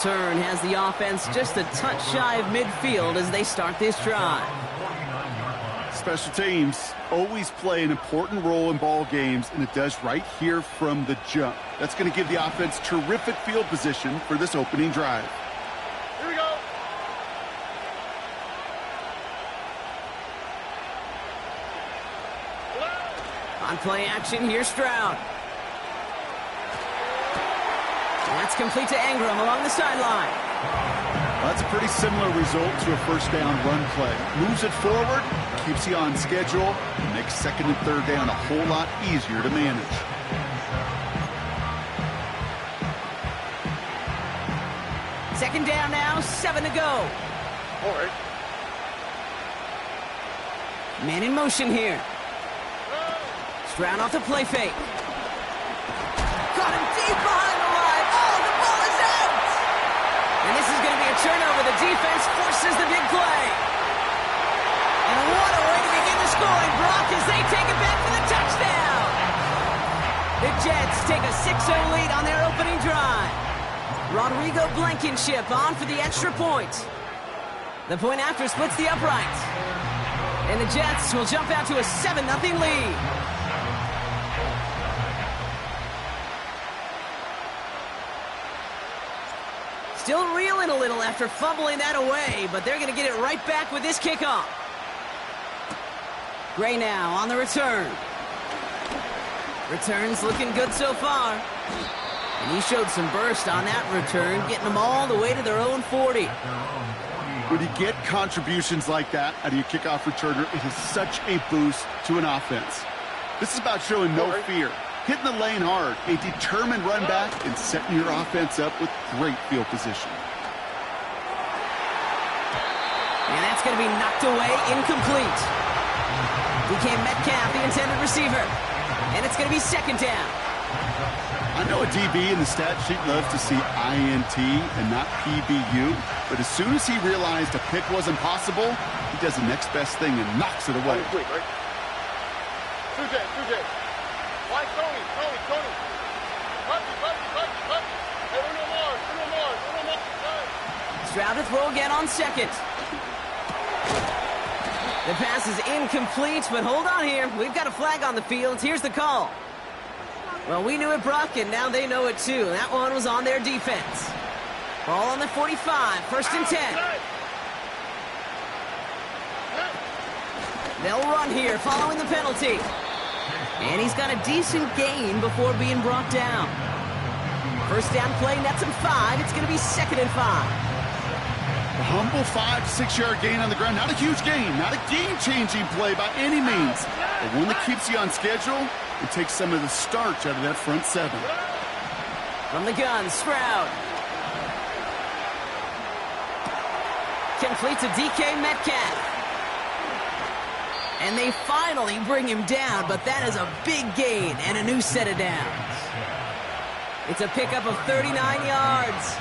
Turn has the offense just a touch shy of midfield as they start this drive. Special teams always play an important role in ball games, and it does right here from the jump. That's going to give the offense terrific field position for this opening drive. Here we go. On play action, here's Stroud. That's complete to Ingram along the sideline. That's a pretty similar result to a first down run play. Moves it forward, keeps you on schedule, and makes second and third down a whole lot easier to manage. Second down now, 7 to go. All right. Man in motion here. Stroud off the play fake. Caught him deep behind the line. Oh, the ball is out! And this is going to be a turnover. The defense forces the big play. And what a way to begin the scoring, Brock, as they take it back for the touchdown. The Jets take a 6-0 lead on their opening drive. Rodrigo Blankenship on for the extra point. The point after splits the uprights. And the Jets will jump out to a 7-0 lead. Still reeling a little after fumbling that away, but they're going to get it right back with this kickoff. Gray now on the return. Return's looking good so far. And he showed some burst on that return, getting them all the way to their own 40. When you get contributions like that out of your kickoff returner, it is such a boost to an offense. This is about showing no fear, hitting the lane hard, a determined run back, and setting your offense up with great field position. And that's going to be knocked away, incomplete. DK Metcalf, the intended receiver. And it's going to be second down. I know a DB in the stat sheet loves to see INT and not PBU, but as soon as he realized a pick wasn't possible, he does the next best thing and knocks it away. Quick, right? 2J. Why Tony? Puppy. Hey, Uno more. Stroud to throw again on second. The pass is incomplete, but hold on here. We've got a flag on the field. Here's the call. Well, we knew it, Brock, and now they know it too. That one was on their defense. Ball on the 45, first and 10. They'll run here following the penalty. And he's got a decent gain before being brought down. First down play, nets him 5. It's going to be second and 5. A humble 5 to 6 yard gain on the ground. Not a huge gain, not a game-changing play by any means, but one that keeps you on schedule and takes some of the starch out of that front 7. From the gun, Stroud. Complete to DK Metcalf. And they finally bring him down, but that is a big gain and a new set of downs. It's a pickup of 39 yards.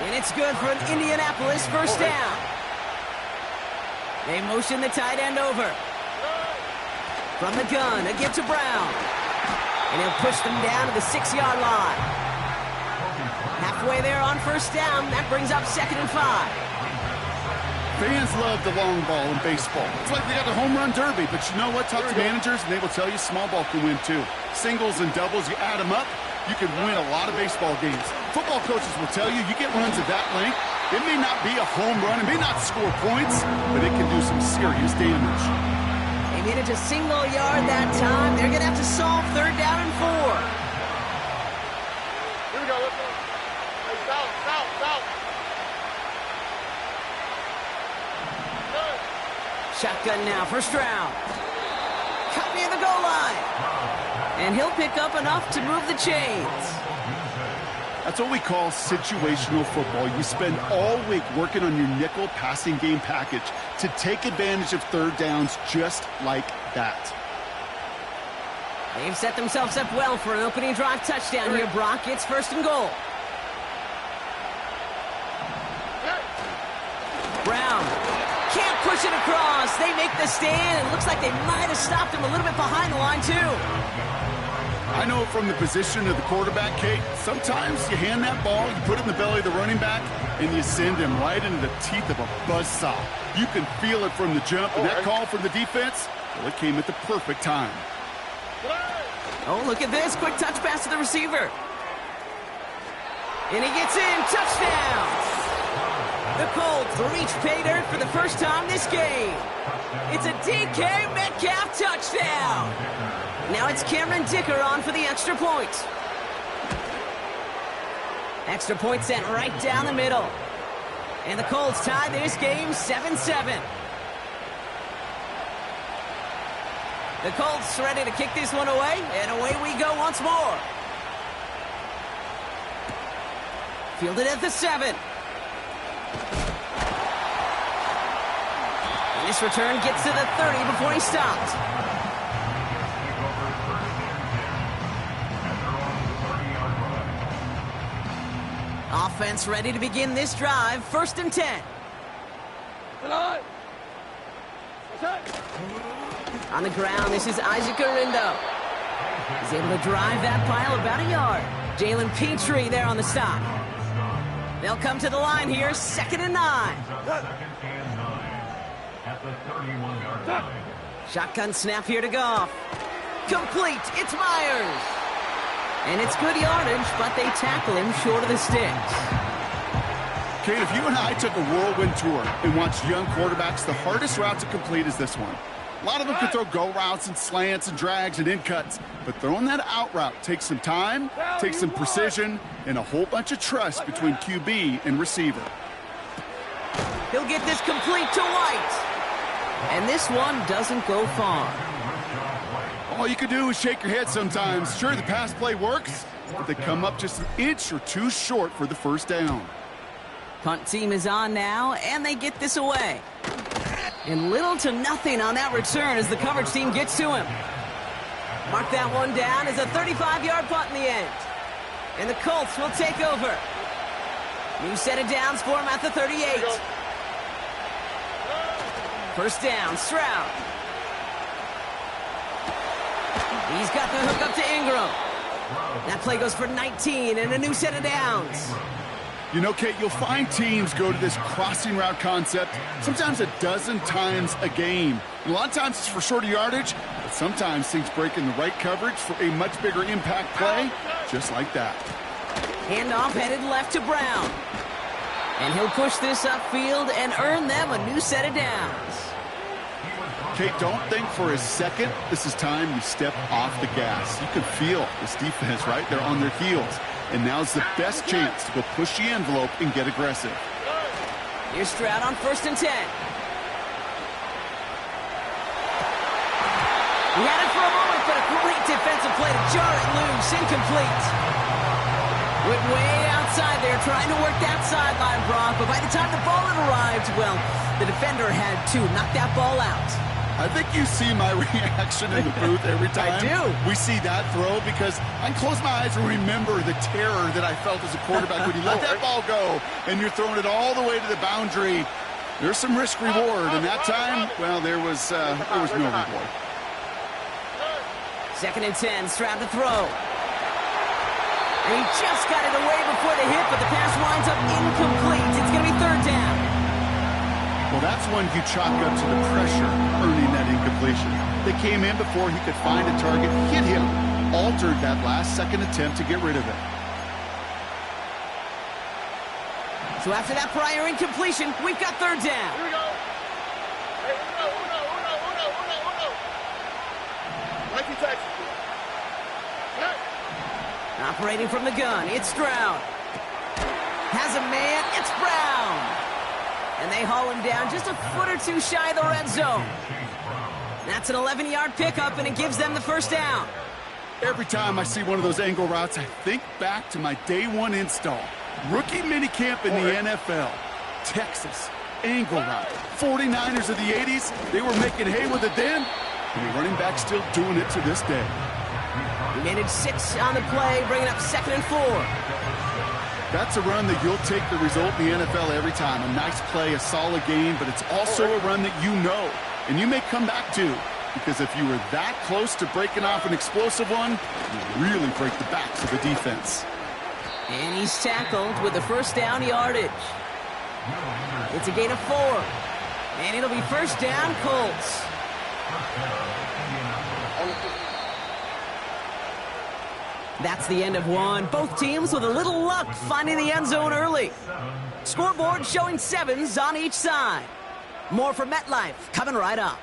And it's good for an Indianapolis first down. They motion the tight end over. From the gun, again to Brown. And he'll push them down to the 6-yard line. Halfway there on first down. That brings up second and 5. Fans love the long ball in baseball. It's like they got the home run derby, but you know what? Talk to managers, and they will tell you small ball can win too. Singles and doubles, you add them up, you can win a lot of baseball games. Football coaches will tell you get runs at that length. It may not be a home run, it may not score points, but it can do some serious damage. They made it to single yard that time. They're going to have to solve third down and 4. Here we go, let's go. Hey, south. Shotgun now for Stroud. Cut near the goal line. And he'll pick up enough to move the chains. That's what we call situational football. You spend all week working on your nickel passing game package to take advantage of third downs just like that. They've set themselves up well for an opening drive touchdown here, Brock. It's first and goal. Brown can't push it across. They make the stand. It looks like they might have stopped him a little bit behind the line, too. I know from the position of the quarterback, Kate, sometimes you hand that ball, you put it in the belly of the running back, and you send him right into the teeth of a buzzsaw. You can feel it from the jump, and that call from the defense, well, it came at the perfect time. Oh, look at this. Quick touch pass to the receiver. And he gets in. Touchdown. The Colts reach pay dirt for the first time this game. It's a DK Metcalf touchdown. Now it's Cameron Dicker on for the extra point. Extra point sent right down the middle. And the Colts tie this game 7-7. The Colts ready to kick this one away, and away we go once more. Fielded at the 7. And this return gets to the 30 before he stopped. Offense ready to begin this drive. 1st and 10. On the ground, this is Isaac Arindo. He's able to drive that pile about a yard. Jalen Petrie there on the stop. They'll come to the line here, 2nd and 9. Shotgun snap here to Goff. Complete, it's Myers. And it's good yardage, but they tackle him short of the sticks. Kate, if you and I took a whirlwind tour and watched young quarterbacks, the hardest route to complete is this one. A lot of them can throw go routes and slants and drags and in cuts, but throwing that out route takes some time, takes some precision, and a whole bunch of trust between QB and receiver. He'll get this complete to White. And this one doesn't go far. All you can do is shake your head sometimes. Sure, the pass play works, but they come up just an inch or two short for the first down. Punt team is on now, and they get this away. And little to nothing on that return as the coverage team gets to him. Mark that one down as a 35-yard punt in the end. And the Colts will take over. New set of downs for him at the 38. 1st down, Stroud. He's got the hook up to Ingram. That play goes for 19 and a new set of downs. You know, Kate, you'll find teams go to this crossing route concept sometimes a dozen times a game. And a lot of times it's for shorter yardage, but sometimes things break in the right coverage for a much bigger impact play, just like that. Handoff headed left to Brown. And he'll push this upfield and earn them a new set of downs. Kate, don't think for a second this is time you step off the gas. You can feel this defense, right? They're on their heels. And now's the best chance to go push the envelope and get aggressive. Here's Stroud on 1st and 10. He had it for a moment, but a great defensive play to jar it loose. Incomplete. Went way outside there, trying to work that sideline, Brock. But by the time the ball had arrived, well, the defender had to knock that ball out. I think you see my reaction in the booth every time I do. We see that throw, because I close my eyes and remember the terror that I felt as a quarterback when you let that ball go and you're throwing it all the way to the boundary. There's some risk reward, and that time, well, there was no reward. 2nd and 10, Stroud to throw. And he just got it away before the hit, but the pass winds up incomplete. It's going to be 3rd down. Well, that's when you chalk up to the pressure earning that incompletion. They came in before he could find a target, hit him, altered that last-second attempt to get rid of it. So after that prior incompletion, we've got 3rd down. Here we go. Hey, uno. Mikey Texas. Operating from the gun, it's Stroud. Has a man, it's Brown. And they haul him down just a foot or two shy of the red zone. That's an 11-yard pickup, and it gives them the 1st down. Every time I see one of those angle routes, I think back to my day one install. Rookie minicamp in the NFL. Texas, angle route. 49ers of the 80s, they were making hay with it then, and the running back still doing it to this day. He made it 6 on the play, bringing up 2nd and 4. That's a run that you'll take the result in the NFL every time. A nice play, a solid game, but it's also a run that you know, and you may come back to. because if you were that close to breaking off an explosive one, you really break the backs of the defense. And he's tackled with the first down yardage. It's a gain of 4. And it'll be first down, Colts. That's the end of one. Both teams with a little luck finding the end zone early. Scoreboard showing 7s on each side. More from MetLife coming right up.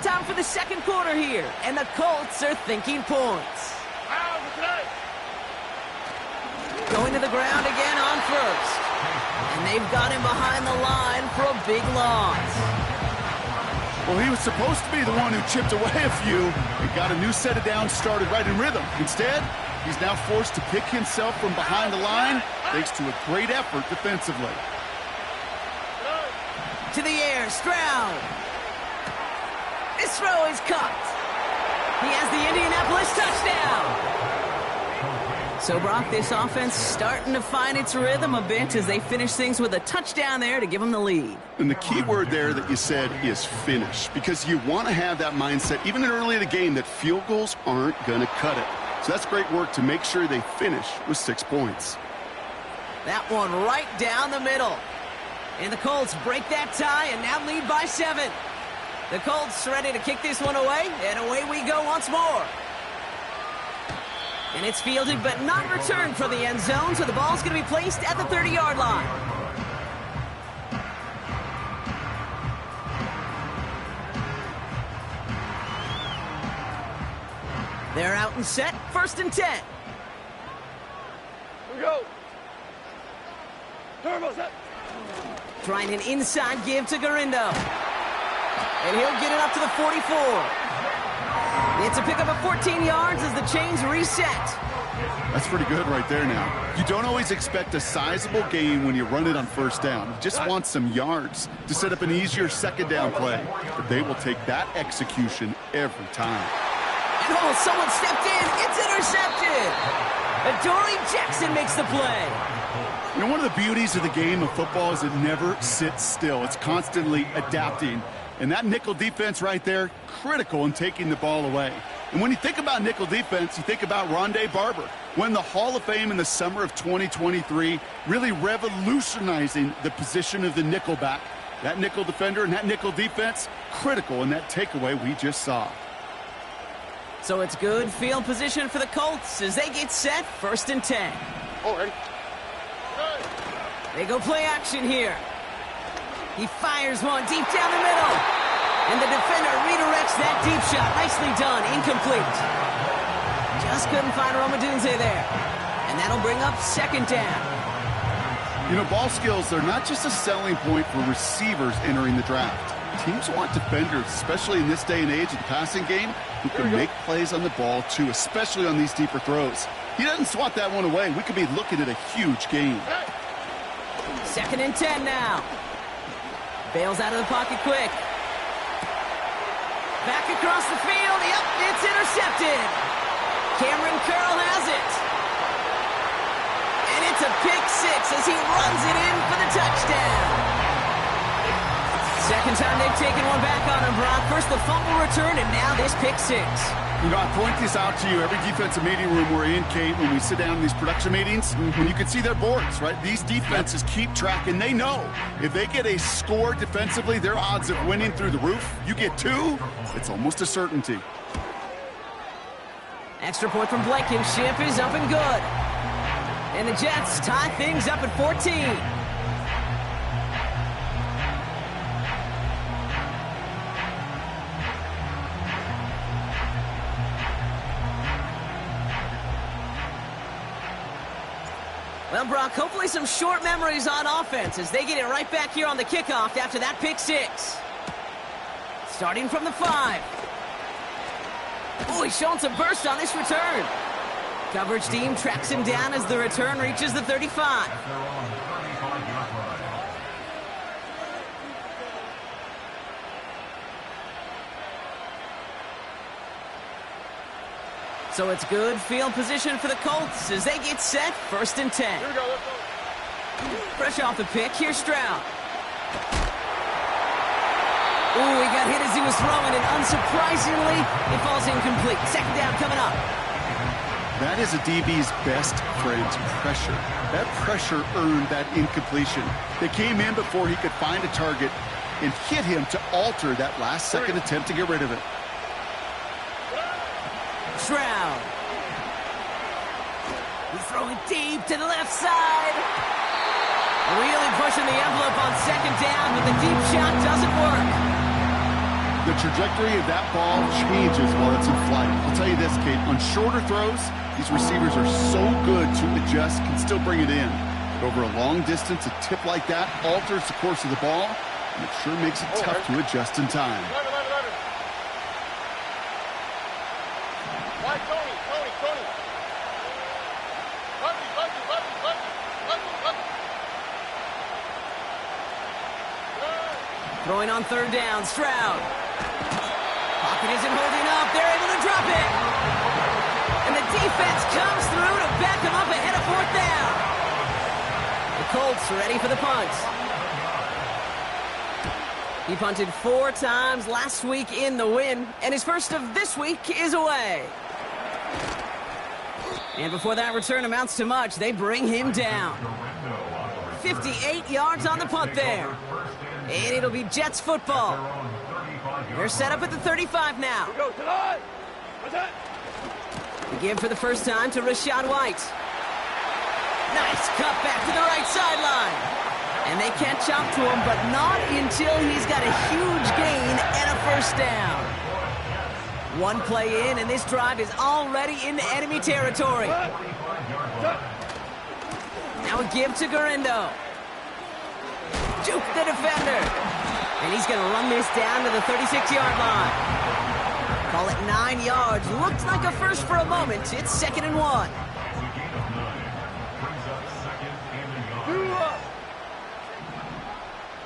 Time for the second quarter here, and the Colts are thinking points. Going to the ground again on first. And they've got him behind the line for a big loss. Well, he was supposed to be the one who chipped away a few and got a new set of downs started right in rhythm. Instead, he's now forced to pick himself from behind the line thanks to a great effort defensively. To the air, Stroud. This throw is caught. He has the Indianapolis touchdown. So, Brock, this offense starting to find its rhythm a bit as they finish things with a touchdown there to give them the lead. And the key word there that you said is finish, because you want to have that mindset, even early in the game, that field goals aren't going to cut it. So that's great work to make sure they finish with 6 points. That one right down the middle. And the Colts break that tie and now lead by 7. The Colts ready to kick this one away, and away we go once more. And it's fielded but not returned for the end zone, so the ball's going to be placed at the 30-yard line. They're out and set, 1st and 10. Here we go. Turbo set. Trying an inside give to Garindo. And he'll get it up to the 44. It's a pickup of 14 yards as the chains reset. That's pretty good right there now. You don't always expect a sizable gain when you run it on 1st down. You just want some yards to set up an easier 2nd down play. But they will take that execution every time. And oh, someone stepped in. It's intercepted. Adoree Jackson makes the play. You know, one of the beauties of the game of football is it never sits still. It's constantly adapting. And that nickel defense right there, critical in taking the ball away. And when you think about nickel defense, you think about Rondé Barber, won the Hall of Fame in the summer of 2023, really revolutionizing the position of the nickelback. That nickel defender and that nickel defense, critical in that takeaway we just saw. So it's good field position for the Colts as they get set, 1st and 10. Oh, ready? They go play action here. He fires one deep down the middle. And the defender redirects that deep shot. Nicely done. Incomplete. Just couldn't find Romadunze there. And that'll bring up 2nd down. You know, ball skills, they're not just a selling point for receivers entering the draft. Teams want defenders, especially in this day and age of the passing game, who can make plays on the ball, too, especially on these deeper throws. He doesn't swat that one away. We could be looking at a huge game. 2nd and 10 now. Bails out of the pocket quick. Back across the field. Yep, it's intercepted. Cameron Curl has it. And it's a pick 6 as he runs it in for the touchdown. 2nd time they've taken one back on him, Brock. First the fumble return, and now this pick 6. You know, I point this out to you every defensive meeting room we're in, Kate, when we sit down in these production meetings, and you can see their boards, right? These defenses keep track, and they know if they get a score defensively, their odds of winning through the roof. You get 2, it's almost a certainty. Extra point from Blankenship is up and good. And the Jets tie things up at 14. Well, Brock, hopefully some short memories on offense as they get it right back here on the kickoff after that pick 6. Starting from the 5. Oh, he's showing some burst on this return. Coverage team tracks him down as the return reaches the 35. So it's good field position for the Colts as they get set, 1st and 10. Here we go, let's go. Fresh off the pick, here's Stroud. Ooh, he got hit as he was throwing, and unsurprisingly, it falls incomplete. 2nd down coming up. That is a DB's best friend, pressure. That pressure earned that incompletion. They came in before he could find a target and hit him to alter that last-second attempt to get rid of it. Stroud. He's throwing deep to the left side. Really pushing the envelope on 2nd down, but the deep shot doesn't work. The trajectory of that ball changes while it's in flight. I'll tell you this, Kate, on shorter throws, these receivers are so good to adjust, can still bring it in. But over a long distance, a tip like that alters the course of the ball, and it sure makes it tough to adjust in time. Why, Tony. Throwing on 3rd down, Stroud. Pocket isn't holding up. They're able to drop it. And the defense comes through to back them up ahead of 4th down. The Colts are ready for the punt. He punted 4 times last week in the win, and his first of this week is away. And before that return amounts to much, they bring him down. 58 yards on the punt there. And it'll be Jets football. They're set up at the 35 now. Go, tonight. What's that? The give for the first time to Rachaad White. Nice cut back to the right sideline. And they catch up to him, but not until he's got a huge gain and a 1st down. 1 play in, and this drive is already into enemy territory. Now a give to Garindo. Juke the defender. And he's going to run this down to the 36-yard line. Call it 9 yards. Looked like a first for a moment. It's 2nd and 1.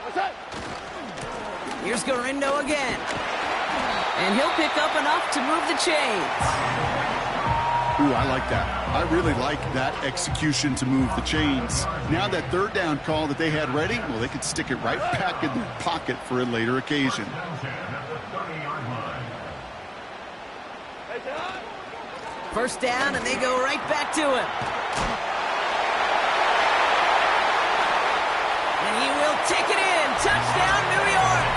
What's that? Here's Garindo again. And he'll pick up enough to move the chains. Ooh, I like that. I really like that execution to move the chains. Now that 3rd down call that they had ready, well, they could stick it right back in their pocket for a later occasion. First down, and they go right back to him. And he will take it in. Touchdown, New York.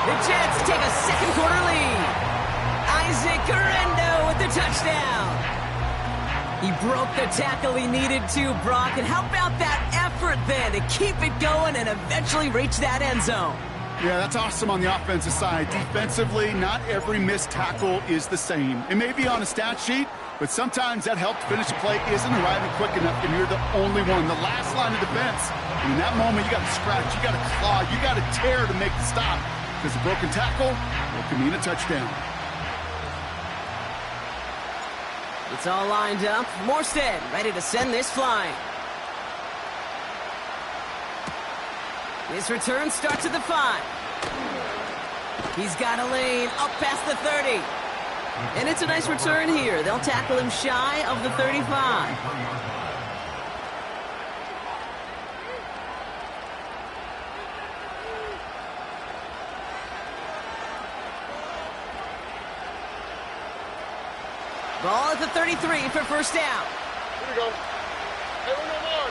The Jets take a 2nd quarter lead. Isaac Garindo with the touchdown. He broke the tackle he needed to, Brock. And how about that effort then to keep it going and eventually reach that end zone? Yeah, that's awesome on the offensive side. Defensively, not every missed tackle is the same. It may be on a stat sheet, but sometimes that help to finish a play isn't arriving quick enough, and you're the only one, the last line of defense. And in that moment, you got to scratch, you got to claw, you got to tear to make the stop, because a broken tackle can mean a touchdown. It's all lined up. Morstead ready to send this flying. This return starts at the 5. He's got a lane up past the 30. And it's a nice return here. They'll tackle him shy of the 35. Ball at the 33 for first down. Here we go. Hey, uno more.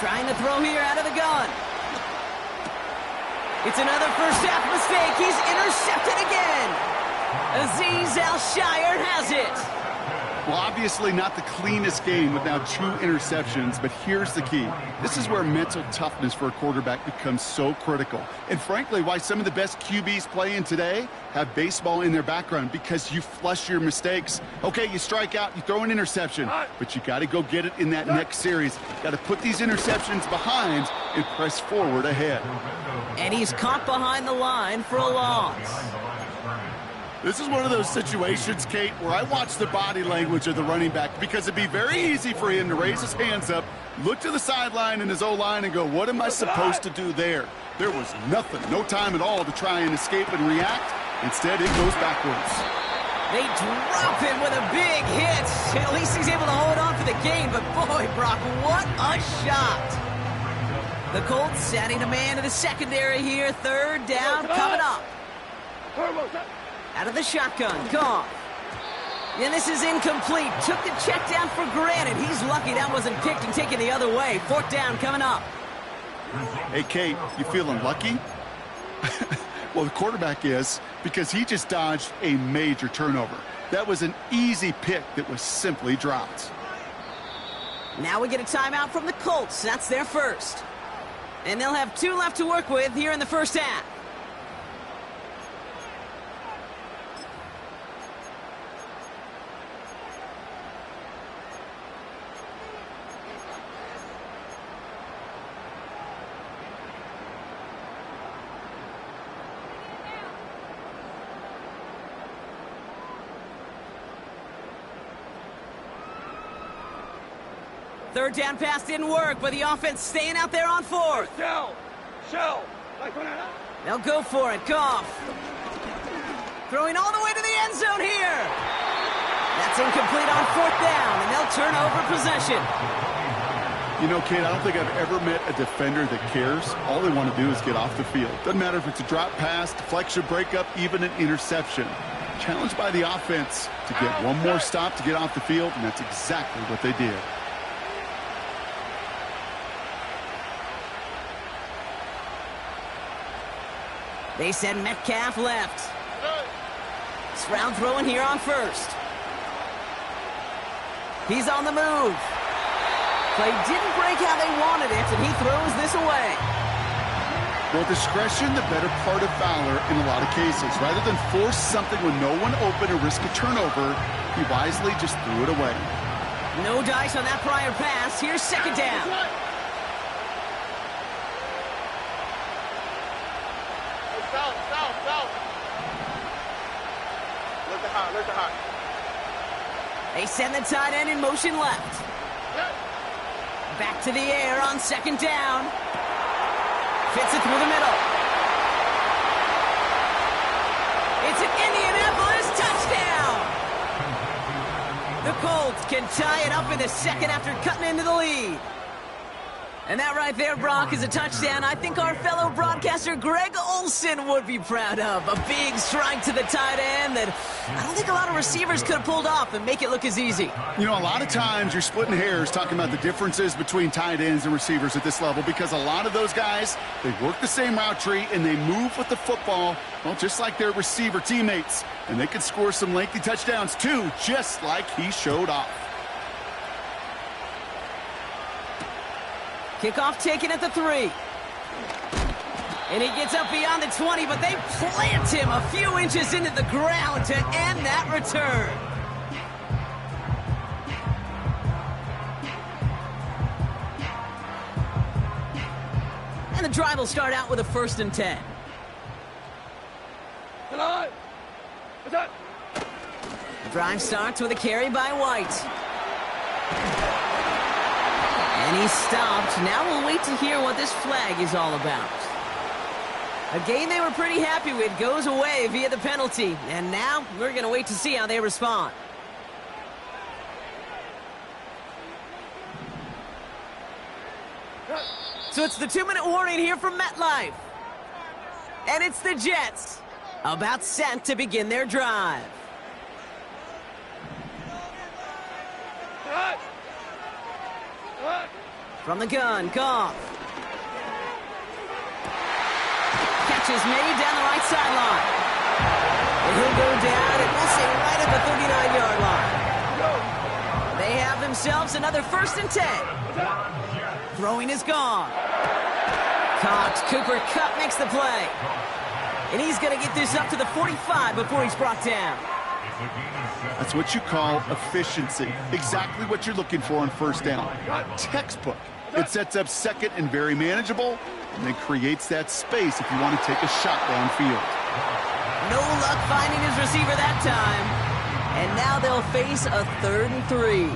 Trying to throw here out of the gun. It's another first half mistake. He's intercepted again. Azeez Al-Shaair has it. Well, obviously not the cleanest game with now 2 interceptions, but here's the key. This is where mental toughness for a quarterback becomes so critical. And frankly, why some of the best QBs playing today have baseball in their background, because you flush your mistakes. Okay, you strike out, you throw an interception, but you got to go get it in that next series. Got to put these interceptions behind and press forward ahead. And he's caught behind the line for a loss. This is one of those situations, Kate, where I watch the body language of the running back, because it'd be very easy for him to raise his hands up, Look to the sideline in his O-line and go, what am I supposed to do there? There was nothing, no time at all to try and escape and react. Instead, it goes backwards. They drop him with a big hit. At least he's able to hold on for the game, but boy, Brock, what a shot. The Colts setting a man to the secondary here. Third down coming up. Out of the shotgun, Goff. And this is incomplete. Took the check down for granted. He's lucky that wasn't picked and taken the other way. Fourth down coming up. Hey, Kate, you feeling lucky? Well, the quarterback is, because he just dodged a major turnover. That was an easy pick that was simply dropped. Now we get a timeout from the Colts. That's their first. And they'll have 2 left to work with here in the first half. Third down pass didn't work, but the offense staying out there on fourth. Shell. They'll go for it. Goff. Throwing all the way to the end zone here. That's incomplete on fourth down, and they'll turn over possession. You know, Kate, I don't think I've ever met a defender that cares. All they want to do is get off the field. Doesn't matter if it's a drop pass, deflection, breakup, even an interception. Challenged by the offense to get one more stop to get off the field, and that's exactly what they did. They send Metcalf left. Stroud throwing here on first. He's on the move. Play didn't break how they wanted it, and he throws this away. Well, discretion, the better part of valor in a lot of cases. Rather than force something when no one open or risk a turnover, he wisely just threw it away. No dice on that prior pass. Here's second down. South. Look high. They send the tight end in motion left. Back to the air on second down. Fits it through the middle. It's an Indianapolis touchdown. The Colts can tie it up in the second after cutting into the lead. And that right there, Brock, is a touchdown I think our fellow broadcaster Greg Olsen would be proud of. A big strike to the tight end that I don't think a lot of receivers could have pulled off and make it look as easy. You know, a lot of times you're splitting hairs talking about the differences between tight ends and receivers at this level because a lot of those guys, they work the same route tree and they move with the football, well, just like their receiver teammates. And they can score some lengthy touchdowns too, just like he showed off. Kickoff taken at the 3. And he gets up beyond the 20, but they plant him a few inches into the ground to end that return. And the drive will start out with a 1st and 10. The drive starts with a carry by White. And he's stopped. Now we'll wait to hear what this flag is all about. A game they were pretty happy with goes away via the penalty. And now we're going to wait to see how they respond. So it's the 2-minute warning here from MetLife. And it's the Jets about set to begin their drive. From the gun, Goff. Catch is made down the right sideline. And he'll go down, and we'll say right at the 39-yard line. They have themselves another 1st and 10. Throwing is gone. Caught. Cooper Kupp makes the play. And he's going to get this up to the 45 before he's brought down. That's what you call efficiency. Exactly what you're looking for on 1st down. Textbook. It sets up second and very manageable, and then creates that space if you want to take a shot downfield. No luck finding his receiver that time. And now they'll face a 3rd and 3.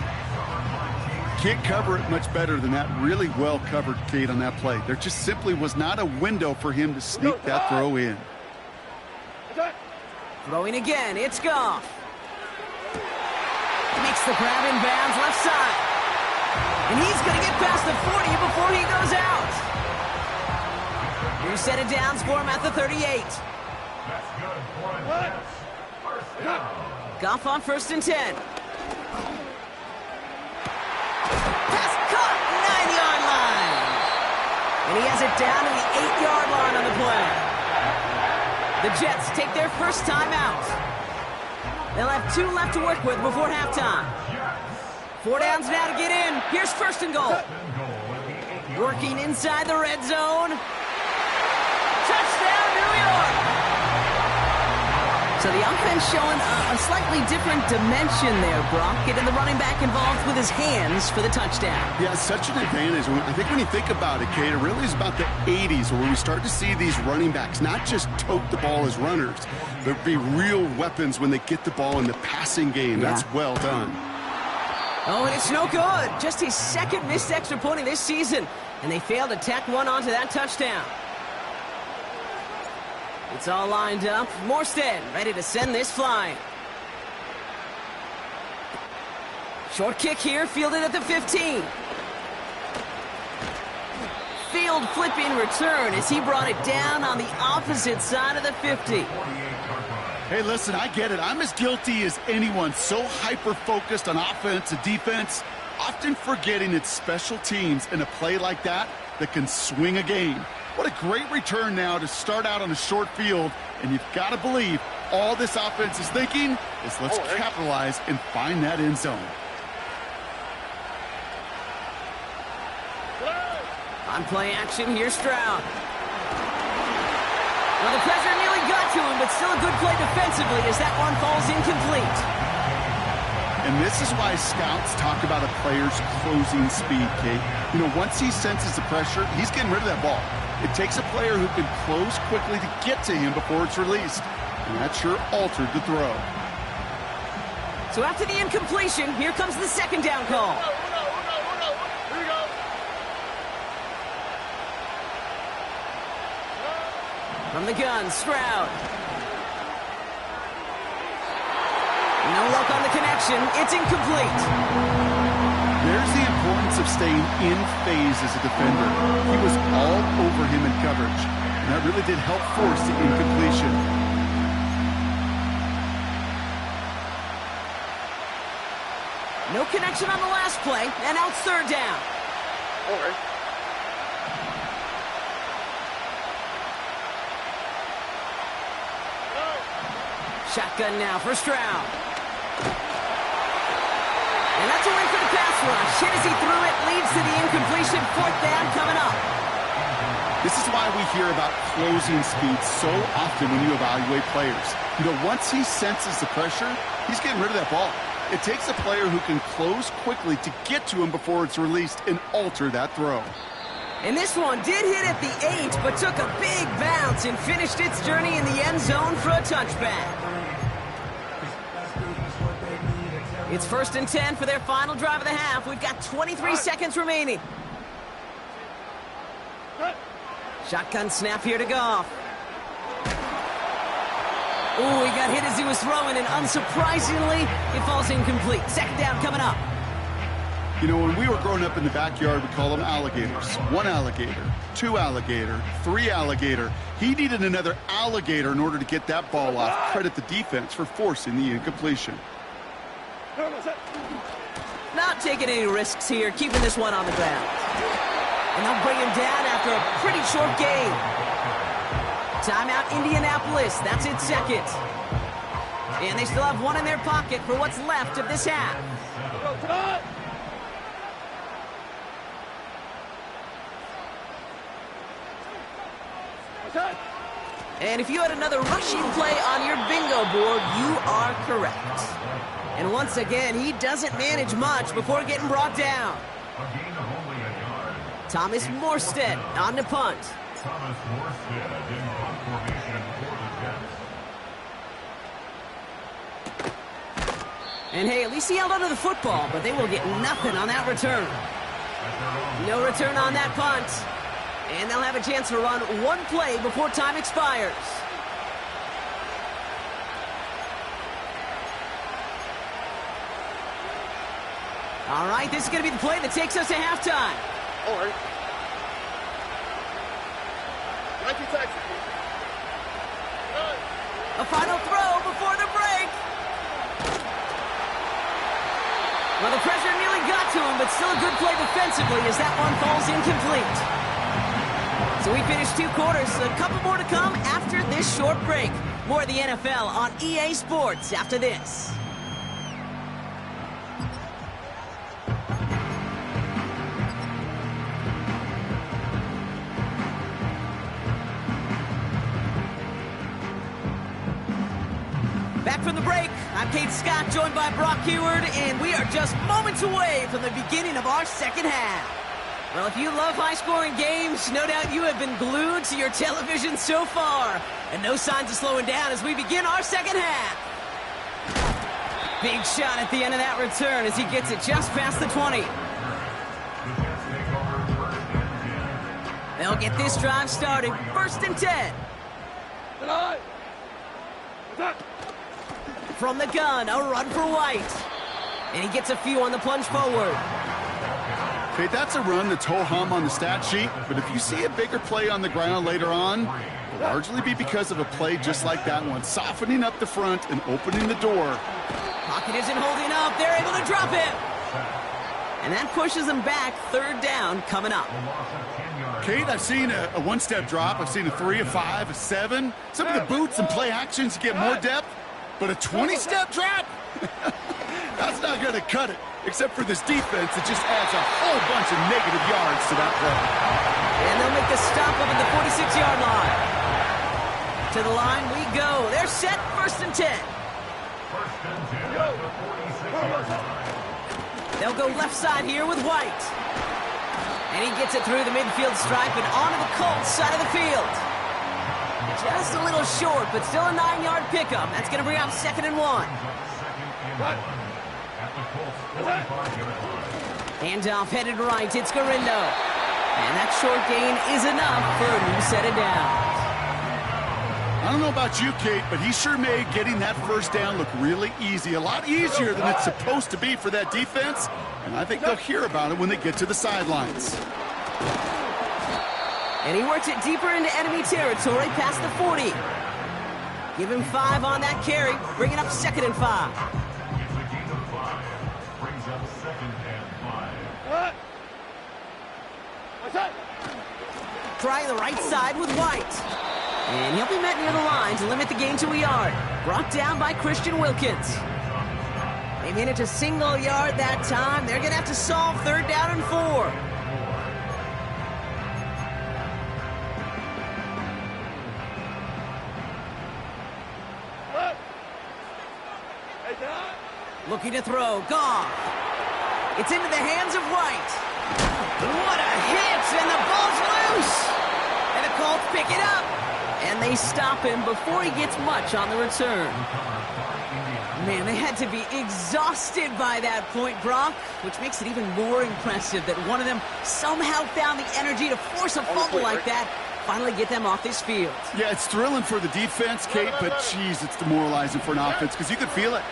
can't cover it much better than that really well-covered gate on that play. There just simply was not a window for him to sneak that throw in. Throwing again, it's Goff. Makes the grab in bounds left side. And he's going to get past the 40 before he goes out. New set of downs for him at the 38. Goff on 1st and 10. Pass caught, 9-yard line. And he has it down to the 8-yard line on the play. The Jets take their first time out. They'll have 2 left to work with before halftime. 4 downs now to get in. Here's 1st and goal. Working inside the red zone. Touchdown, New York! So the offense showing a slightly different dimension there, Brock. Getting the running back involved with his hands for the touchdown. Yeah, such an advantage. I think when you think about it, Kate, it really is about the 80s where we start to see these running backs not just tote the ball as runners, but be real weapons when they get the ball in the passing game. Yeah. That's well done. Oh, and it's no good. Just his 2nd missed extra point of this season. And they failed to tack one onto that touchdown. It's all lined up. Morstead ready to send this flying. Short kick here, fielded at the 15. Field flipping return as he brought it down on the opposite side of the 50. Hey, listen, I get it. I'm as guilty as anyone. So hyper-focused on offense and defense, often forgetting it's special teams in a play like that can swing a game. What a great return now to start out on a short field, and you've got to believe all this offense is thinking is let's capitalize and find that end zone. On play action, here's Stroud. Well, the pressure nearly got to him, but still a good play defensively as that one falls incomplete. And this is why scouts talk about a player's closing speed, Kate. You know, once he senses the pressure, he's getting rid of that ball. It takes a player who can close quickly to get to him before it's released. And that sure altered the throw. So after the incompletion, here comes the 2nd down call. Here we go. From the gun, Stroud. No luck on the connection. It's incomplete. There's the importance of staying in phase as a defender. He was all over him in coverage, and that really did help force the incompletion. No connection on the last play, and now it's 3rd down. All right. Shotgun now for Stroud. And that's a win for the pass rush. Hit as he threw it, leads to the incompletion. 4th down coming up. This is why we hear about closing speed so often when you evaluate players. You know, once he senses the pressure, he's getting rid of that ball. It takes a player who can close quickly to get to him before it's released and alter that throw. And this one did hit at the 8, but took a big bounce and finished its journey in the end zone for a touchback. It's 1st and 10 for their final drive of the half. We've got 23 seconds remaining. Shotgun snap here to Goff. Ooh, he got hit as he was throwing, and unsurprisingly, it falls incomplete. 2nd down coming up. You know, when we were growing up in the backyard, we call them alligators. 1 alligator, 2 alligator, 3 alligator. He needed another alligator in order to get that ball off. Credit the defense for forcing the incompletion. Not taking any risks here, keeping this one on the ground. And they'll bring him down after a pretty short game. Timeout, Indianapolis. That's its 2nd. And they still have 1 in their pocket for what's left of this half. And if you had another rushing play on your bingo board, you are correct. And once again, he doesn't manage much before getting brought down. Thomas Morstead on the punt. Thomas Morstead in punt formation for the Jets. And hey, at least he held onto the football, but they will get nothing on that return. No return on that punt. And they'll have a chance to run one play before time expires. All right, this is going to be the play that takes us to halftime. All right. 19 taxi. A final throw before the break. Well, the pressure nearly got to him, but still a good play defensively as that one falls incomplete. So we finished 2 quarters. A couple more to come after this short break. More of the NFL on EA Sports after this. Back from the break, I'm Kate Scott, joined by Brock Heward, and we are just moments away from the beginning of our second half. Well, if you love high-scoring games, no doubt you have been glued to your television so far. And no signs of slowing down as we begin our second half. Big shot at the end of that return as he gets it just past the 20. They'll get this drive started. 1st and 10. From the gun, a run for White. And he gets a few on the plunge forward. Okay, that's a run that's ho-hum on the stat sheet, but if you see a bigger play on the ground later on, it'll largely be because of a play just like that one, softening up the front and opening the door. Pocket isn't holding up. They're able to drop him. And that pushes them back. 3rd down coming up. Kate, I've seen a one-step drop. I've seen a 3, a 5, a 7. Some of the boots and play actions get more depth, but a 20-step drop? That's not going to cut it. Except for this defense, it just adds a whole bunch of negative yards to that play. And they'll make the stop up at the 46-yard line. To the line we go. They're set. 1st and 10. They'll go left side here with White. And he gets it through the midfield stripe and onto the Colts side of the field. Just a little short, but still a 9-yard pickup. That's going to bring up 2nd and 1. Handoff headed right. It's Garindo. And that short gain is enough for a new set of downs. I don't know about you, Kate, but he sure made getting that 1st down look really easy. A lot easier than it's supposed to be for that defense. And I think they'll hear about it when they get to the sidelines. And he works it deeper into enemy territory past the 40. Give him 5 on that carry, bringing up 2nd and 5. Try the right side with White. And he'll be met near the line to limit the gain to a yard. Brought down by Christian Wilkins. They manage a single yard that time. They're going to have to solve 3rd down and 4. Looking to throw. Goff. It's into the hands of White. What a hit! And the ball's loose! And the Colts pick it up. And they stop him before he gets much on the return. Man, they had to be exhausted by that point, Brock, which makes it even more impressive that one of them somehow found the energy to force a fumble like that, finally get them off this field. Yeah, it's thrilling for the defense, Kate, but geez, it's demoralizing for an offense because you could feel it.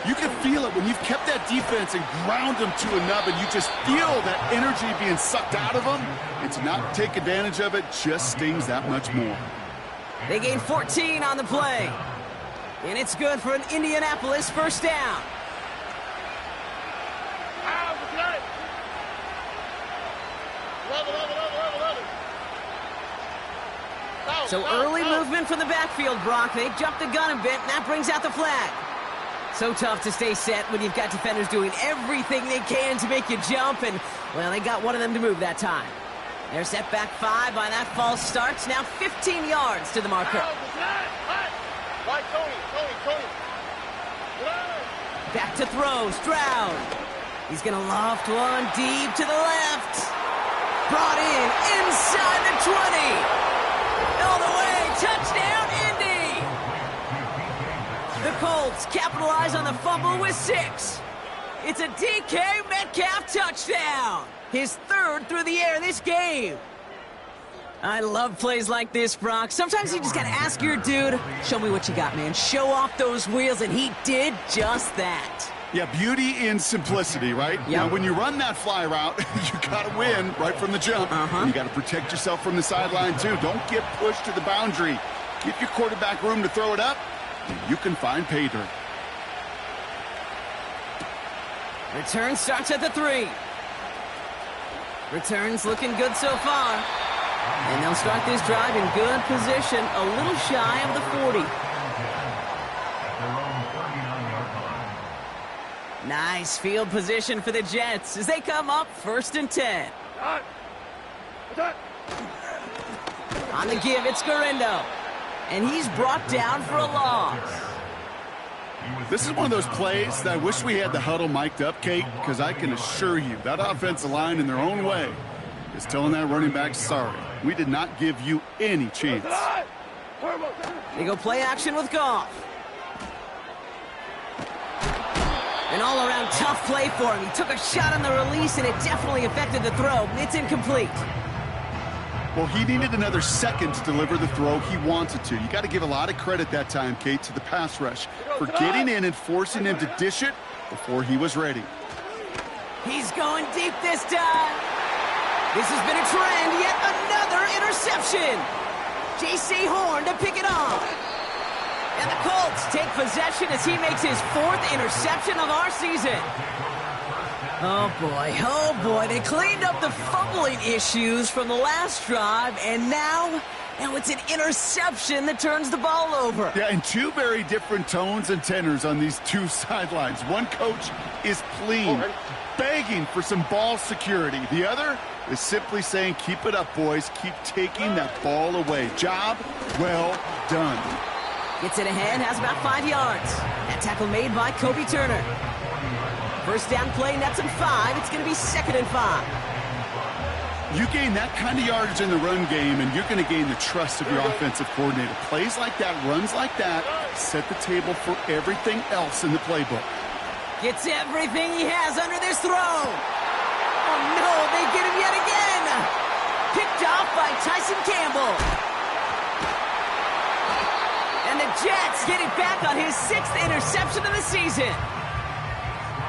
You can feel it when you've kept that defense and ground them to a nub, and you just feel that energy being sucked out of them. And to not take advantage of it just stings that much more. They gain 14 on the play. And it's good for an Indianapolis 1st down. So early movement from the backfield, Brock. They jumped the gun a bit, and that brings out the flag. So tough to stay set when you've got defenders doing everything they can to make you jump, and, well, they got one of them to move that time. They're set back 5 by that false start. Now 15 yards to the marker. Back to throw, Stroud. He's going to loft one deep to the left. Brought in inside the 20. All the way, touchdown, Indy! The Colts capitalize on the fumble with 6. It's a DK Metcalf touchdown. His 3rd through the air this game. I love plays like this, Brock. Sometimes you just gotta ask your dude, show me what you got, man. Show off those wheels, and he did just that. Yeah, beauty in simplicity, right? Yep. Now, when you run that fly route, you gotta win right from the jump. You gotta protect yourself from the sideline, too. Don't get pushed to the boundary. Give your quarterback room to throw it up, and you can find pay dirt. Return starts at the 3. Returns looking good so far. And they'll start this drive in good position, a little shy of the 40. Nice field position for the Jets as they come up 1st and 10. On the give, it's Garindo. And he's brought down for a loss. This is one of those plays that I wish we had the huddle mic'd up, Kate, because I can assure you that offensive line in their own way is telling that running back, sorry, we did not give you any chance. They go play action with Goff. An all-around tough play for him. He took a shot on the release, and it definitely affected the throw. It's incomplete. Well, he needed another second to deliver the throw he wanted to. You got to give a lot of credit that time, Kate, to the pass rush for getting in and forcing him to dish it before he was ready. He's going deep this time. This has been a trend. Yet another interception. J.C. Horn to pick it off. And the Colts take possession as he makes his 4th interception of our season. Oh boy, they cleaned up the fumbling issues from the last drive, and now it's an interception that turns the ball over. Yeah, and 2 very different tones and tenors on these 2 sidelines. One coach is pleading, begging for some ball security. The other is simply saying, keep it up, boys. Keep taking that ball away. Job well done. Gets it ahead, has about 5 yards. That tackle made by Kobe Turner. 1st down play, nets him 5. It's going to be 2nd and 5. You gain that kind of yardage in the run game, and you're going to gain the trust of your offensive coordinator. Plays like that, runs like that, set the table for everything else in the playbook. Gets everything he has under this throw. Oh, no, they get him yet again. Picked off by Tyson Campbell. And the Jets get it back on his 6th interception of the season.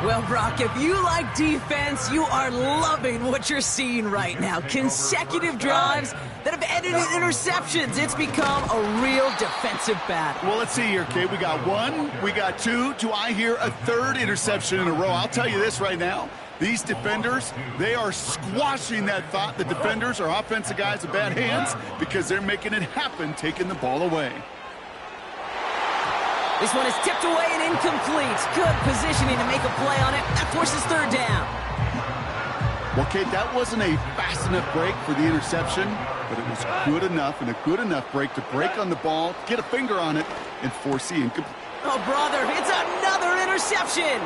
Well, Brock, if you like defense, you are loving what you're seeing right now. Consecutive drives that have ended in interceptions. It's become a real defensive battle. Well, let's see here, Kate. We got 1, we got 2. Do I hear a 3rd interception in a row? I'll tell you this right now. These defenders, they are squashing that thought the defenders are offensive guys with bad hands because they're making it happen, taking the ball away. This one is tipped away and incomplete. Good positioning to make a play on it. That forces 3rd down. Well, Kate, that wasn't a fast enough break for the interception, but it was good enough and a good enough break to break on the ball, get a finger on it, and force the incomplete. Oh, brother, it's another interception.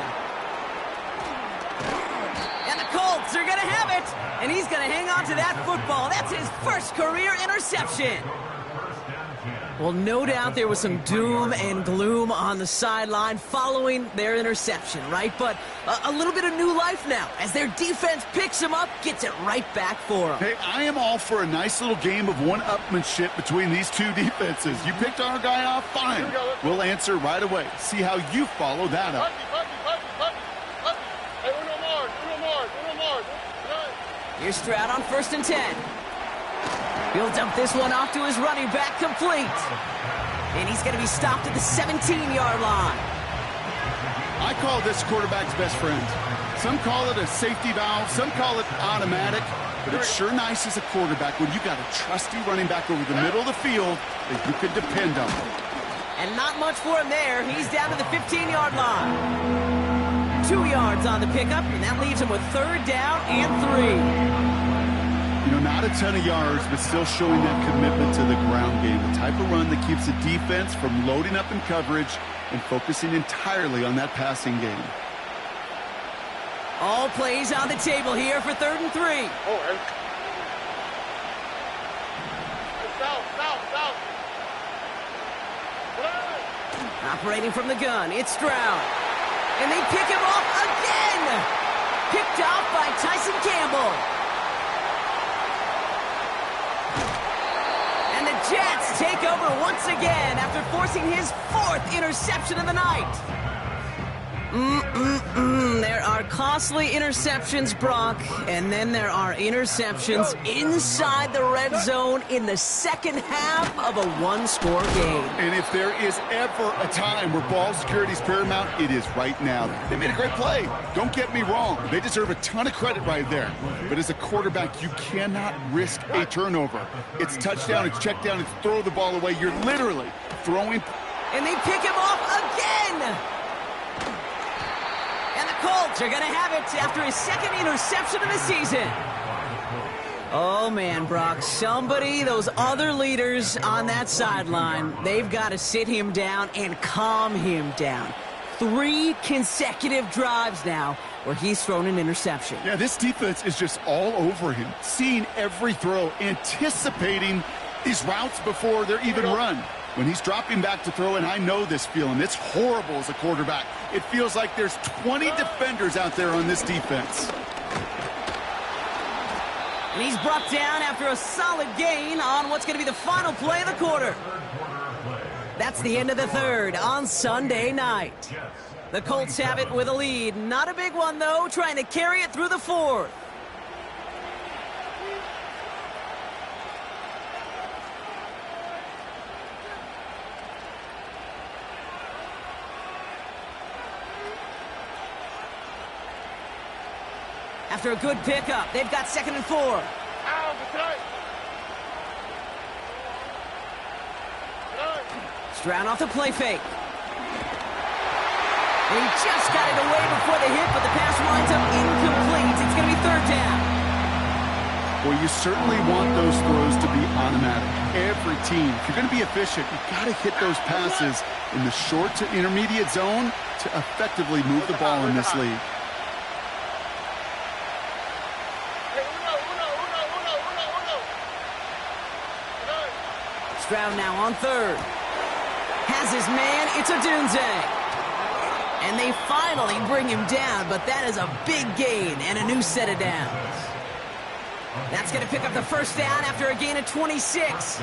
And the Colts are going to have it. And he's going to hang on to that football. That's his 1st career interception. Well, no doubt there was some doom and gloom on the sideline following their interception, right? But a little bit of new life now as their defense picks him up, gets it right back for them. Hey, I am all for a nice little game of one-upmanship between these 2 defenses. You picked our guy off, fine. We'll answer right away. See how you follow that up. Here's Stroud on 1st and 10. He'll dump this one off to his running back, complete. And he's going to be stopped at the 17-yard line. I call this quarterback's best friend. Some call it a safety valve, some call it automatic, but it's sure nice as a quarterback when you got a trusty running back over the middle of the field that you can depend on. And not much for him there. He's down to the 15-yard line. 2 yards on the pickup, and that leaves him with 3rd down and 3. You know, not a ton of yards, but still showing that commitment to the ground game. The type of run that keeps the defense from loading up in coverage and focusing entirely on that passing game. All plays on the table here for 3rd and 3. Operating from the gun, it's Stroud. And they pick him off again! Picked off by Tyson Campbell. And the Jets take over once again after forcing his 4th interception of the night. There are costly interceptions, Brock, and then there are interceptions inside the red zone in the second half of a one-score game. And if there is ever a time where ball security is paramount, it is right now. They made a great play. Don't get me wrong. They deserve a ton of credit right there. But as a quarterback, you cannot risk a turnover. It's touchdown, it's check down, it's throw the ball away. You're literally throwing. And they pick him off again! Colts are going to have it after his 2nd interception of the season. Oh, man, Brock, those other leaders on that sideline, they've got to sit him down and calm him down. 3 consecutive drives now where he's thrown an interception. Yeah, this defense is just all over him, seeing every throw, anticipating these routes before they're even run. When he's dropping back to throw, and I know this feeling, it's horrible as a quarterback. It feels like there's 20 defenders out there on this defense. And he's brought down after a solid gain on what's going to be the final play of the quarter. That's the end of the 3rd on Sunday night. The Colts have it with a lead. Not a big one, though, trying to carry it through the 4th. After a good pickup, they've got 2nd and 4. Stroud off the play fake. And he just got it away before the hit, but the pass winds up incomplete. It's going to be 3rd down. Well, you certainly want those throws to be automatic. Every team, if you're going to be efficient, you've got to hit those passes in the short to intermediate zone to effectively move the ball in this league. Stroud now on 3rd. Has his man, it's Odunze. And they finally bring him down, but that is a big gain and a new set of downs. That's going to pick up the 1st down after a gain of 26.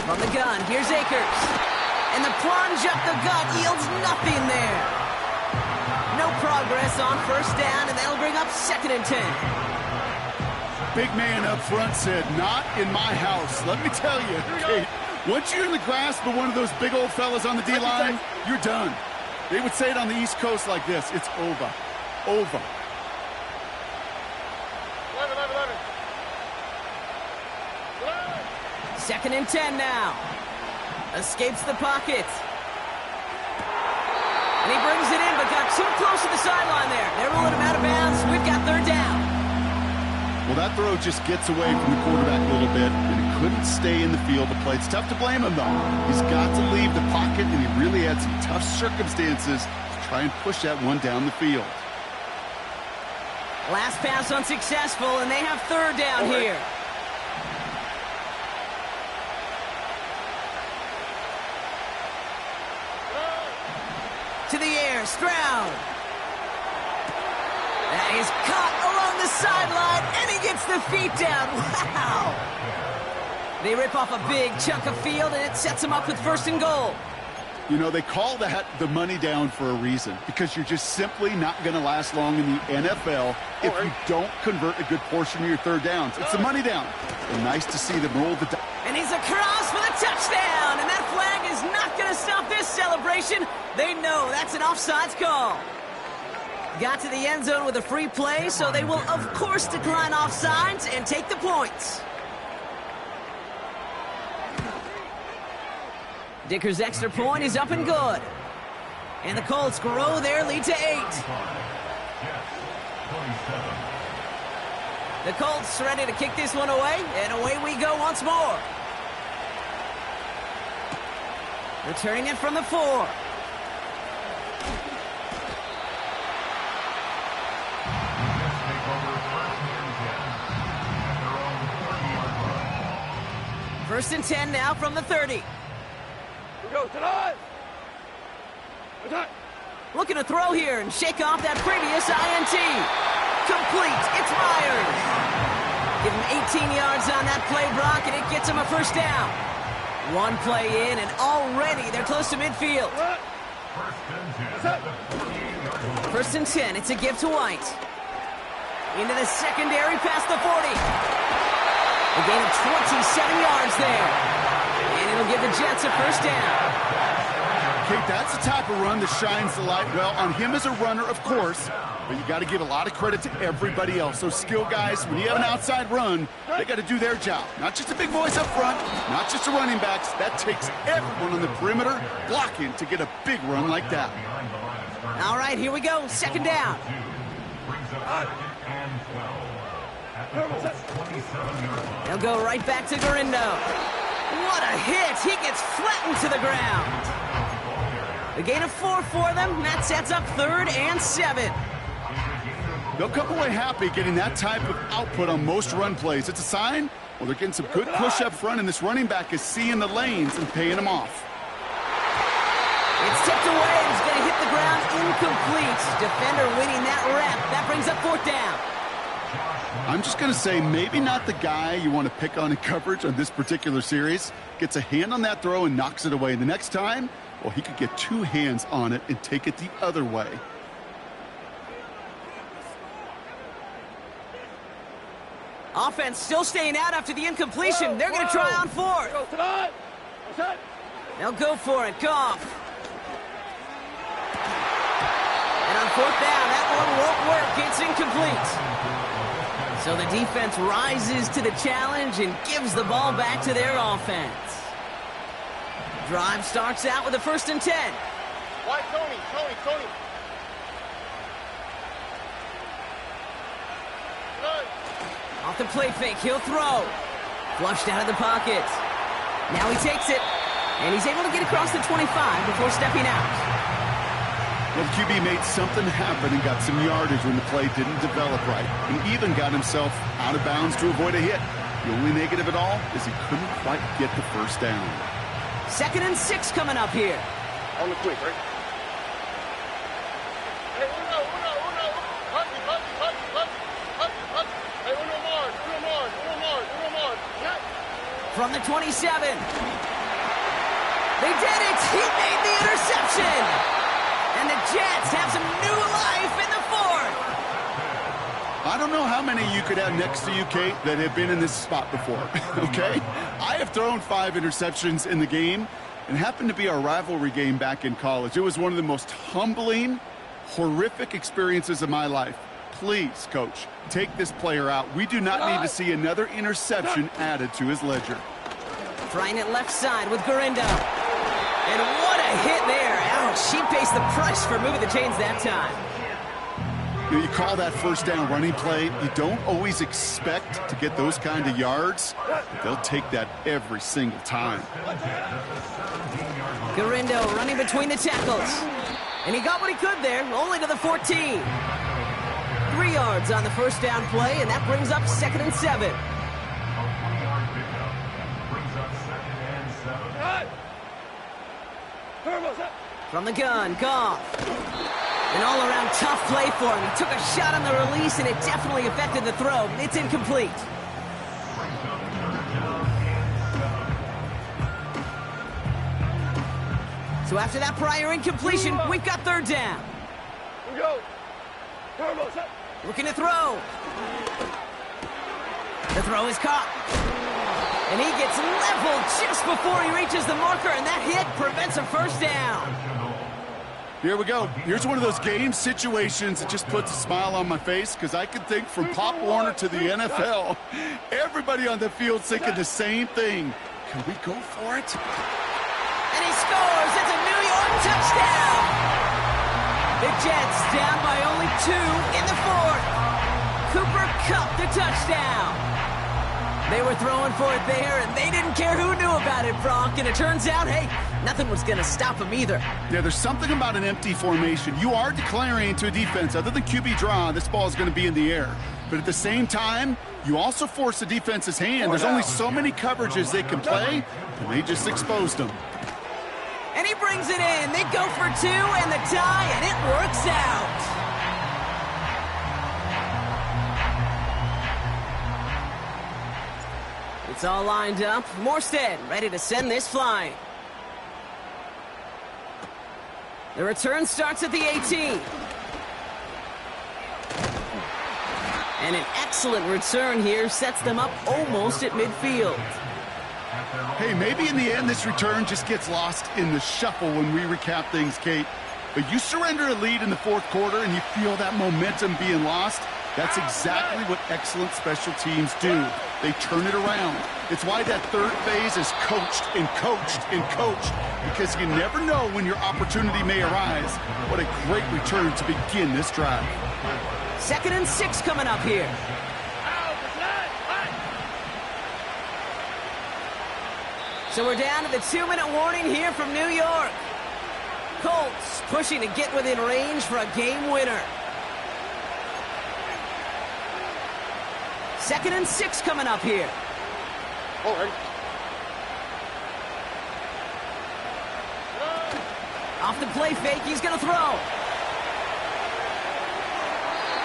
From the gun, here's Akers. And the plunge up the gut yields nothing there. No progress on 1st down, and that'll bring up 2nd and 10. Big man up front said, not in my house. Let me tell you, Kate, once you're in the grasp of one of those big old fellas on the D-line, you're done. They would say it on the East Coast like this, it's over. Over. 2nd and 10 now. Escapes the pocket. And he brings it in, but got too close to the sideline there. They're rolling him out of bounds. We've got 3rd down. Well, that throw just gets away from the quarterback a little bit, and he couldn't stay in the field to play. It's tough to blame him, though. He's got to leave the pocket, and he really had some tough circumstances to try and push that one down the field. Last pass unsuccessful, and they have 3rd down here. To the air, Stroud. That is caught along the sideline, and he gets the feet down. Wow! They rip off a big chunk of field, and it sets them up with 1st and goal. You know, they call that the money down for a reason, because you're just simply not going to last long in the NFL if you don't convert a good portion of your 3rd downs. It's the money down. And nice to see them roll the dice. And he's across for the touchdown, and that flag is not going to stop this celebration. They know that's an offsides call. Got to the end zone with a free play, so they will, of course, decline offsides and take the points. Dicker's extra point is up and good. And the Colts grow their lead to 8. The Colts ready to kick this one away, and away we go once more. Returning it from the 4. First and 10 now from the 30. We go tonight. Attack. Looking to throw here and shake off that previous INT. Complete. It's Myers. Give him 18 yards on that play, Brock, and it gets him a first down. One play in, and already they're close to midfield. First and 10. It's a give to White. Into the secondary past the 40. A gain of 27 yards there. And it'll give the Jets a first down. Kate, that's the type of run that shines the light well on him as a runner, of course, but you got to give a lot of credit to everybody else. Those skill guys, when you have an outside run, they got to do their job. Not just a big voice up front, not just the running backs. That takes everyone on the perimeter blocking to get a big run like that. All right, here we go. Second down. They'll go right back to Garindo. What a hit! He gets flattened to the ground. A gain of 4 for them. That sets up 3rd and 7. They'll come away happy getting that type of output on most run plays. It's a sign, well, they're getting some good push up front, and this running back is seeing the lanes and paying them off. It's tipped away, and it's going to hit the ground incomplete. Defender winning that rep. That brings up 4th down. I'm just going to say maybe not the guy you want to pick on in coverage on this particular series. Gets a hand on that throw and knocks it away. The next time, well, he could get 2 hands on it and take it the other way. Offense still staying out after the incompletion. They're going to try on 4th. They'll go for it. Goff. And on 4th down, that one won't work. It's incomplete. So the defense rises to the challenge and gives the ball back to their offense. Drive starts out with a 1st and 10. Why, Tony. Off the play fake, he'll throw. Flushed out of the pocket. Now he takes it, and he's able to get across the 25 before stepping out. Well, the QB made something happen and got some yardage when the play didn't develop right, and even got himself out of bounds to avoid a hit. The only negative at all is he couldn't quite get the first down. 2nd and 6 coming up here. On the quick, right? Hey, uno. Hey, uno more. From the 27. They did it! He made the interception! And the Jets have some new life in the 4th. I don't know how many you could have next to you, Kate, that have been in this spot before, okay? I have thrown 5 interceptions in the game, and it happened to be our rivalry game back in college. It was one of the most humbling, horrific experiences of my life. Please, Coach, take this player out. We do not need to see another interception added to his ledger. Trying it left side with Garindo. And what a hit there. Ouch, she pays the price for moving the chains that time. You call that first down running play. You don't always expect to get those kind of yards. But they'll take that every single time. Garindo running between the tackles. And he got what he could there, only to the 14. 3 yards on the first down play, and that brings up 2nd and 7. From the gun, Goff. An all-around tough play for him. He took a shot on the release, and it definitely affected the throw. It's incomplete. So after that prior incompletion, we've got 3rd down. We go. Looking to throw. The throw is caught. And he gets leveled just before he reaches the marker, and that hit prevents a first down. Here we go. Here's one of those game situations that just puts a smile on my face, because I can think from Pop Warner to the NFL, everybody on the field thinking the same thing. Can we go for it? And he scores. It's a New York touchdown. The Jets down by only 2 in the 4th. Cooper Kupp the touchdown. They were throwing for it there, and they didn't care who knew about it, Brock. And it turns out, hey, nothing was going to stop him either. Yeah, there's something about an empty formation. You are declaring to a defense, other than QB draw, this ball is going to be in the air. But at the same time, you also force the defense's hand. There's only so many coverages they can play, and they just exposed them. And he brings it in. They go for two and the tie, and it works out. It's all lined up. Morstead ready to send this flying. The return starts at the 18. And an excellent return here sets them up almost at midfield. Hey, maybe in the end this return just gets lost in the shuffle when we recap things, Kate. But you surrender a lead in the fourth quarter and you feel that momentum being lost. That's exactly what excellent special teams do. They turn it around. It's why that third phase is coached and coached and coached, because you never know when your opportunity may arise. What a great return to begin this drive. 2nd and 6 coming up here. So we're down to the 2-minute warning here from New York. Colts pushing to get within range for a game winner. 2nd and 6 coming up here. All right. Off the play fake, he's going to throw.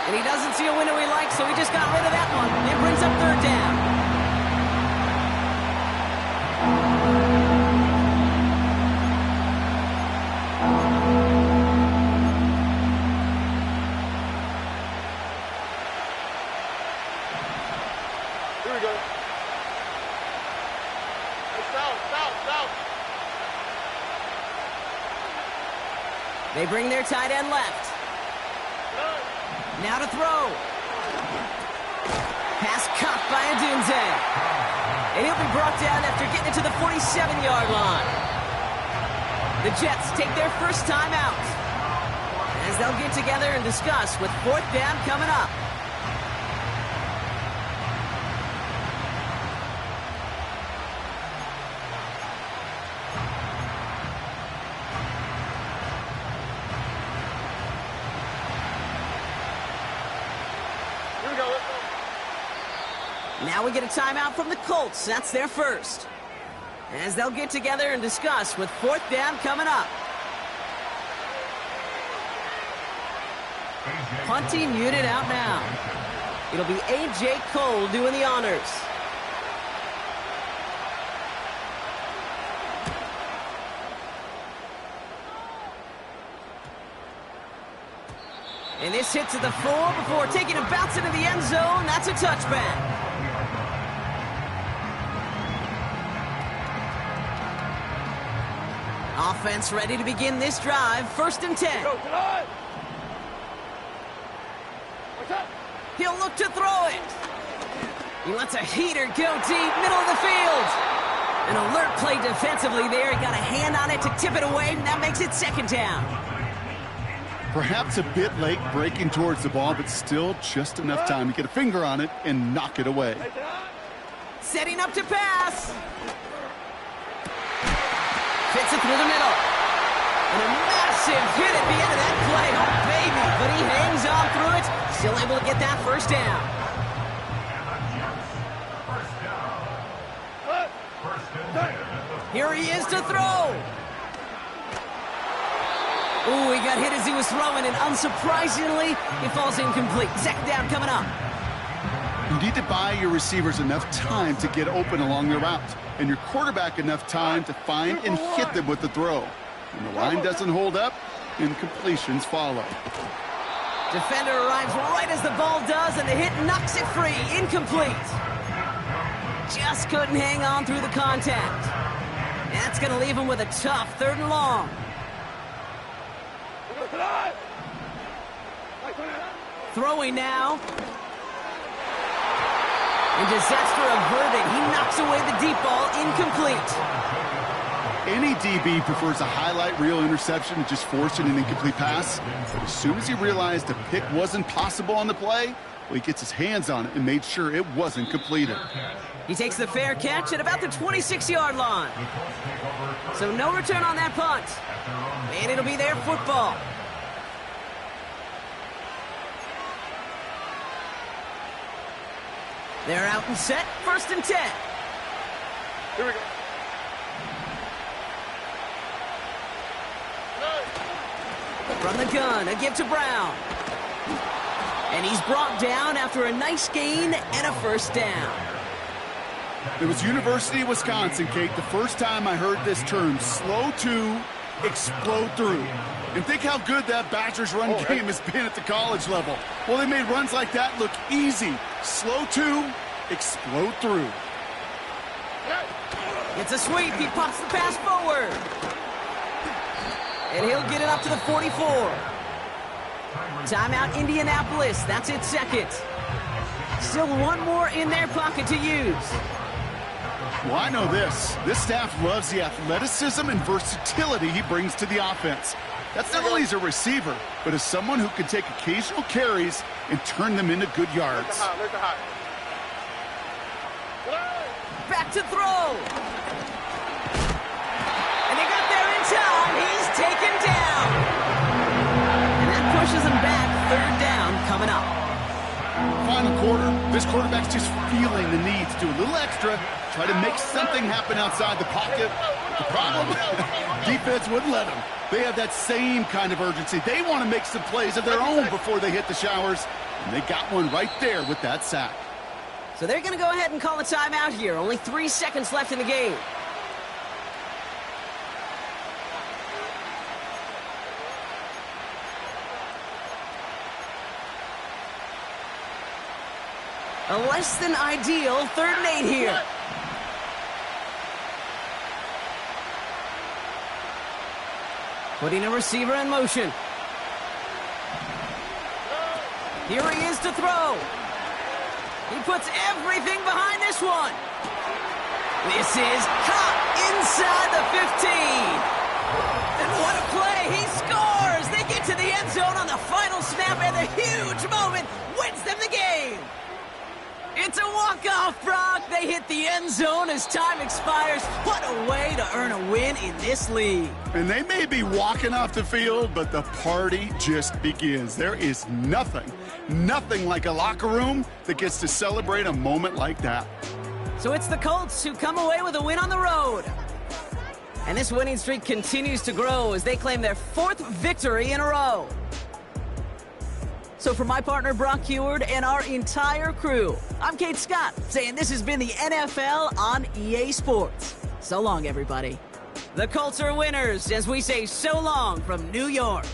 And he doesn't see a window he likes, so he just got rid of that one. It brings up 3rd down. Here we go. Hey, south. They bring their tight end left. Now to throw. Pass caught by Adunze. And he'll be brought down after getting it to the 47-yard line. The Jets take their first time out, as they'll get together and discuss with 4th down coming up. Now we get a timeout from the Colts. That's their first, as they'll get together and discuss with 4th down coming up. Punting unit out now. It'll be A.J. Cole doing the honors. And this hits at the 4 before taking a bounce into the end zone. That's a touchback. Offense ready to begin this drive. 1st and 10. Go, tonight. What's up? He'll look to throw it. He lets a heater go deep, middle of the field. An alert play defensively there. He got a hand on it to tip it away, and that makes it 2nd down. Perhaps a bit late breaking towards the ball, but still just enough time to get a finger on it and knock it away. Setting up to pass. Fits it through the middle. And a massive hit at the end of that play. Oh, baby. But he hangs on through it. Still able to get that 1st down. Here he is to throw. Ooh, he got hit as he was throwing, and unsurprisingly, it falls incomplete. 2nd down coming up. You need to buy your receivers enough time to get open along their route, and your quarterback enough time to find and hit them with the throw. When the line doesn't hold up, incompletions follow. Defender arrives right as the ball does, and the hit knocks it free. Incomplete. Just couldn't hang on through the contact. That's going to leave him with a tough 3rd and long. Throwing now. And disaster averted. He knocks away the deep ball. Incomplete. Any DB prefers a highlight reel interception to just forcing an incomplete pass. But as soon as he realized a pick wasn't possible on the play, well, he gets his hands on it and made sure it wasn't completed. He takes the fair catch at about the 26-yard line. So no return on that punt. And it'll be their football. They're out and set, 1st and 10. Here we go. From the gun, a give to Brown. And he's brought down after a nice gain and a 1st down. It was University of Wisconsin, Kate, the first time I heard this term, slow to explode through. And think how good that Badgers run game has been at the college level. Well, they made runs like that look easy. Slow to explode through. It's a sweep. He pops the pass forward. And he'll get it up to the 44. Timeout, Indianapolis. That's its 2nd. Still one more in their pocket to use. Well, I know this. This staff loves the athleticism and versatility he brings to the offense. That's not only as a receiver, but as someone who can take occasional carries and turn them into good yards. Back to throw. And they got there in time. He's taken down. And that pushes him back. 3rd down coming up. Final quarter, this quarterback's just feeling the need to do a little extra, try to make something happen outside the pocket. The problem, defense wouldn't let them. They have that same kind of urgency. They want to make some plays of their own before they hit the showers, and they got one right there with that sack. So they're going to go ahead and call a timeout here. Only 3 seconds left in the game. A less than ideal 3rd and 8 here. Putting a receiver in motion. Here he is to throw. He puts everything behind this one. This is caught inside the 15. And what a play. He scores. They get to the end zone on the final snap, and the huge moment wins them the game. It's a walk-off, Brock. They hit the end zone as time expires. What a way to earn a win in this league. And they may be walking off the field, but the party just begins. There is nothing like a locker room that gets to celebrate a moment like that. So it's the Colts who come away with a win on the road. And this winning streak continues to grow as they claim their 4th victory in a row. So for my partner, Brock Heward, and our entire crew, I'm Kate Scott, saying this has been the NFL on EA Sports. So long, everybody. The Colts are winners as we say so long from New York.